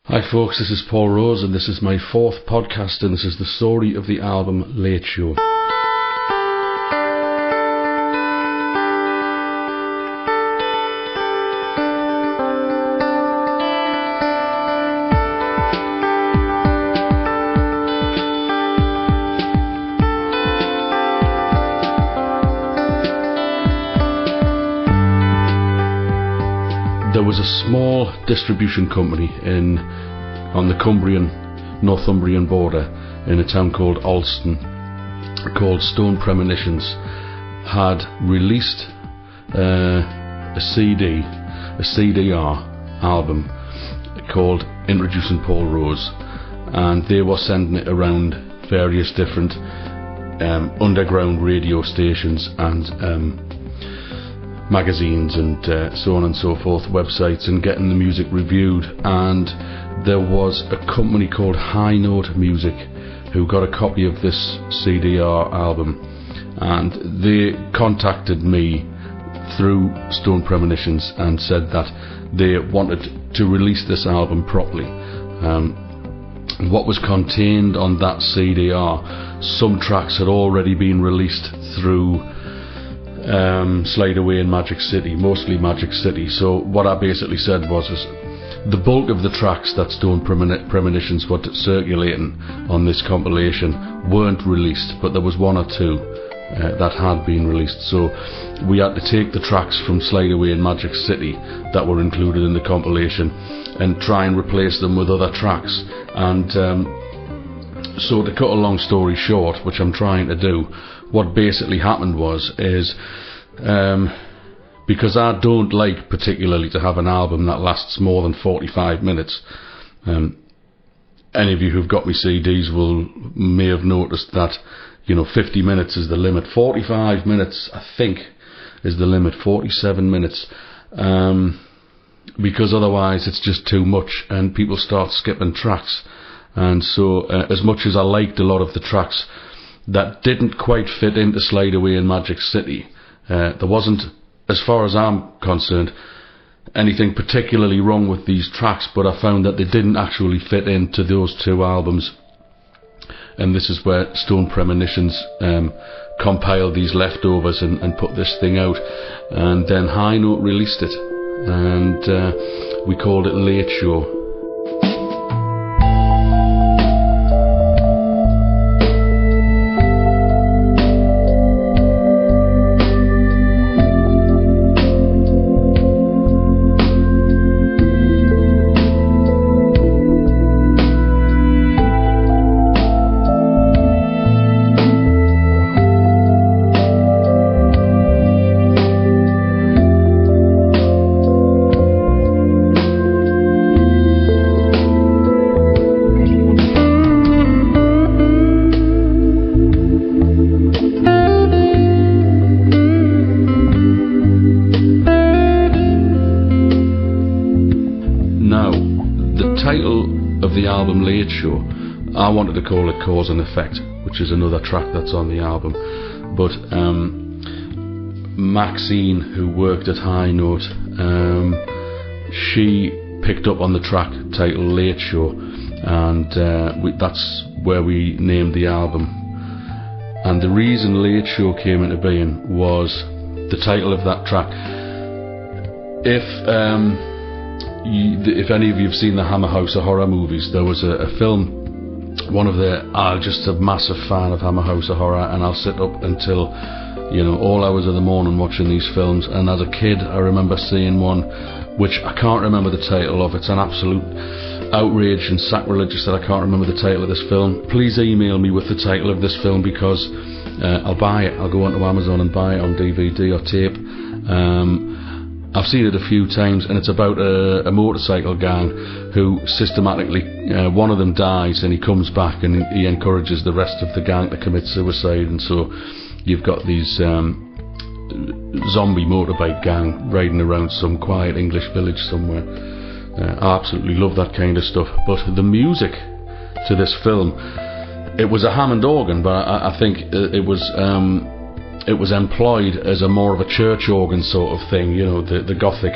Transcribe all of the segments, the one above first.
Hi folks, this is Paul Rose and this is my fourth podcast and this is the story of the album Late Show. There was a small distribution company on the Northumbrian border in a town called Alston called Stone Premonitions, had released a CDR album called Introducing Paul Rose, and they were sending it around various different underground radio stations and magazines and so on and so forth, websites, and getting the music reviewed. And there was a company called High Note Music who got a copy of this CDR album, and they contacted me through Stone Premonitions and said that they wanted to release this album properly. What was contained on that CDR, some tracks had already been released through Slide Away in Magic City, mostly Magic City. So what I basically said was the bulk of the tracks that Stone Premonitions were circulating on this compilation weren't released, but there was one or two that had been released. So we had to take the tracks from Slide Away in Magic City that were included in the compilation and try and replace them with other tracks. And so to cut a long story short, which I'm trying to do, what basically happened is because I don't like particularly to have an album that lasts more than 45 minutes. Any of you who've got me CDs may have noticed that 50 minutes is the limit. 45 minutes I think is the limit. 47 minutes, because otherwise it's just too much and people start skipping tracks. And so as much as I liked a lot of the tracks that didn't quite fit into Slide Away in Magic City, there wasn't, as far as I'm concerned, anything particularly wrong with these tracks, but I found that they didn't actually fit into those two albums. And this is where Stone Premonitions compiled these leftovers and put this thing out. And then High Note released it, and we called it Late Show. The album Late Show, I wanted to call it Cause and Effect, which is another track that's on the album, but Maxine, who worked at High Note, she picked up on the track titled Late Show, and that's where we named the album. And the reason Late Show came into being was the title of that track. If any of you have seen the Hammer House of Horror movies, there was a film, I'm just a massive fan of Hammer House of Horror, and I'll sit up until all hours of the morning watching these films. And as a kid I remember seeing one which I can't remember the title of. It's an absolute outrage and sacrilegious that I can't remember the title of this film. Please email me with the title of this film, because I'll buy it. I'll go onto Amazon and buy it on DVD or tape. I've seen it a few times, and it's about a motorcycle gang who systematically, one of them dies and he comes back and he encourages the rest of the gang to commit suicide. And so you've got these zombie motorbike gang riding around some quiet English village somewhere. I absolutely love that kind of stuff. But the music to this film, it was a Hammond organ, but I think it was employed as a more of a church organ sort of thing, the Gothic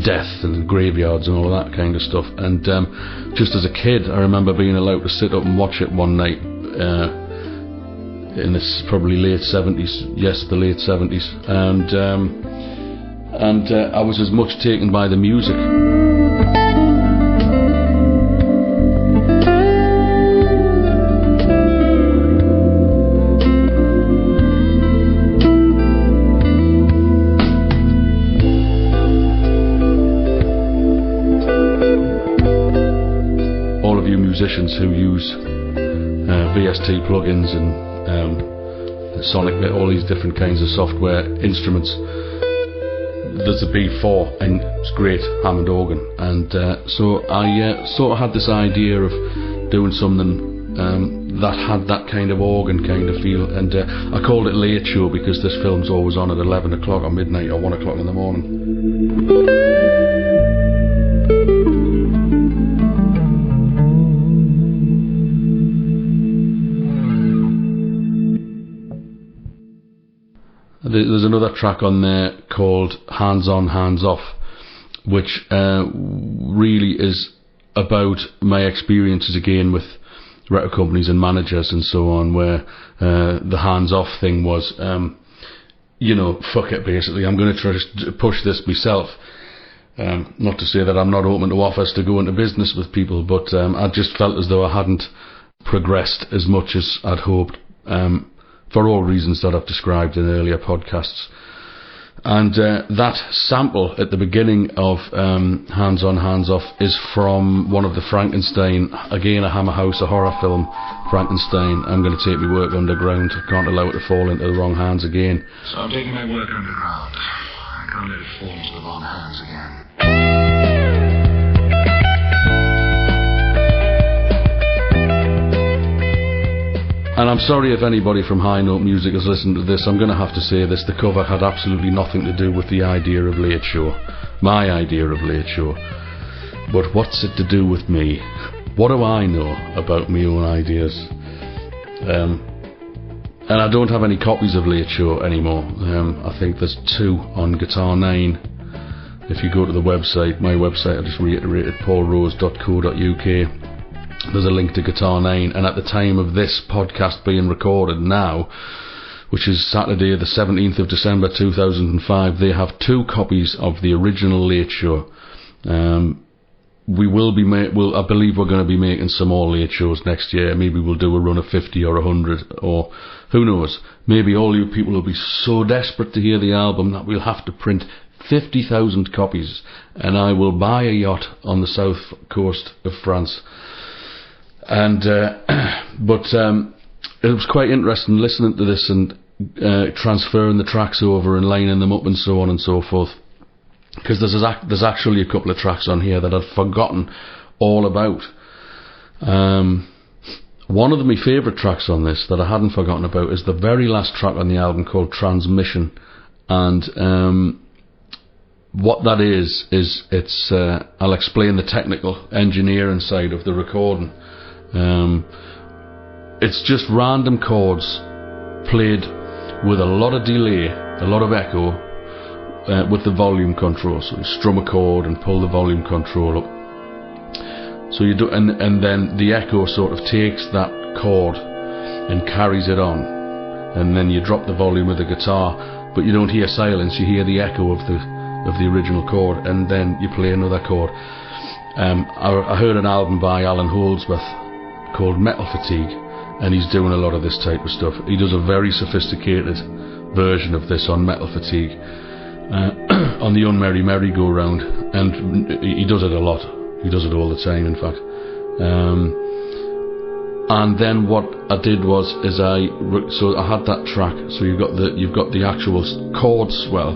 death and graveyards and all of that kind of stuff. And just as a kid, I remember being allowed to sit up and watch it one night in this probably late 70s, yes, the late 70s, and I was as much taken by the music. All of you musicians who use VST plugins and Sonic, all these different kinds of software instruments, there's a B4 and it's great Hammond organ, and so I sort of had this idea of doing something that had that kind of organ kind of feel, and I called it Late Show because this film's always on at 11 o'clock or midnight or 1 o'clock in the morning. There's another track on there called Hands On, Hands Off, which really is about my experiences again with record companies and managers and so on, where the hands-off thing was, fuck it, basically, I'm going to try to push this myself. Not to say that I'm not open to offers to go into business with people, but I just felt as though I hadn't progressed as much as I'd hoped, for all reasons that I've described in earlier podcasts. And that sample at the beginning of Hands On, Hands Off is from one of the Frankenstein, again a Hammer House, a horror film, Frankenstein. I'm going to take my work underground, I can't allow it to fall into the wrong hands again. So I'm taking my work underground, I can't let it fall into the wrong hands again. And I'm sorry if anybody from High Note Music has listened to this. I'm going to have to say this: the cover had absolutely nothing to do with the idea of Late Show, my idea of Late Show. But what's it to do with me? What do I know about my own ideas? And I don't have any copies of Late Show anymore. I think there's 2 on Guitar 9. If you go to the website, my website, I just reiterated, paulrose.co.uk. There's a link to Guitar 9, and at the time of this podcast being recorded now, which is Saturday the 17th of December 2005, they have 2 copies of the original Late Show. We will be I believe we're going to be making some more Late Shows next year. Maybe we'll do a run of 50 or 100, or who knows, maybe all you people will be so desperate to hear the album that we'll have to print 50,000 copies, and I will buy a yacht on the south coast of France. And but it was quite interesting listening to this and transferring the tracks over and lining them up and so on and so forth, because there's actually a couple of tracks on here that I'd forgotten all about. One of my favourite tracks on this that I hadn't forgotten about is the very last track on the album, called Transmission. And what that is it's I'll explain the technical engineering side of the recording. It's just random chords played with a lot of delay, a lot of echo, with the volume control. So you strum a chord and pull the volume control up. So you do, and then the echo sort of takes that chord and carries it on, and then you drop the volume of the guitar, but you don't hear silence. You hear the echo of the original chord, and then you play another chord. I heard an album by Alan Holdsworth called Metal Fatigue, and he's doing a lot of this type of stuff. He does a very sophisticated version of this on Metal Fatigue, on the Unmerry Merry-Go-Round, and he does it a lot. He does it all the time, in fact. And then what I did was so I had that track. So you've got the actual chord swell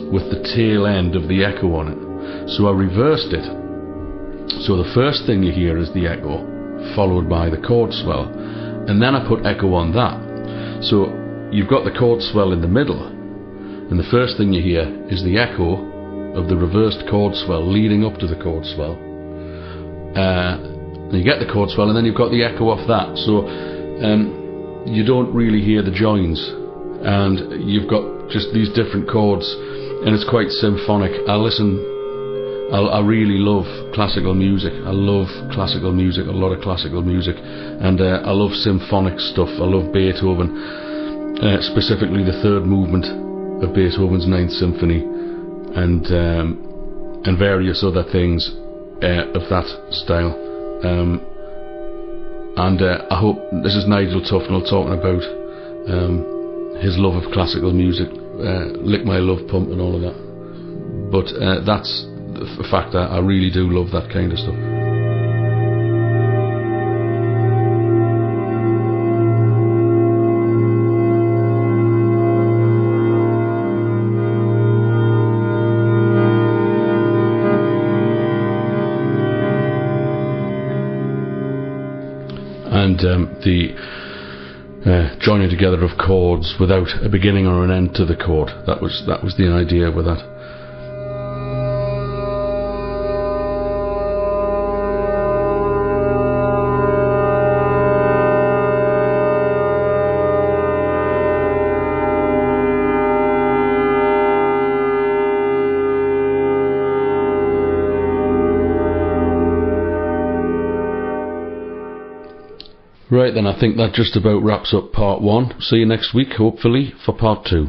with the tail end of the echo on it. So I reversed it. So the first thing you hear is the echo, followed by the chord swell, and then I put echo on that. So you've got the chord swell in the middle, and the first thing you hear is the echo of the reversed chord swell leading up to the chord swell. You get the chord swell, and then you've got the echo off that. So you don't really hear the joins, and you've got just these different chords, and it's quite symphonic. I listen I really love classical music. I love classical music, a lot of classical music, and I love symphonic stuff. I love Beethoven, specifically the third movement of Beethoven's Ninth Symphony, and various other things of that style. And I hope this is Nigel Tufnell talking about his love of classical music, Lick My Love Pump and all of that. But that's the fact that I really do love that kind of stuff. And the joining together of chords without a beginning or an end to the chord, that was the idea with that. Right then, I think that just about wraps up part 1. See you next week, hopefully, for part 2.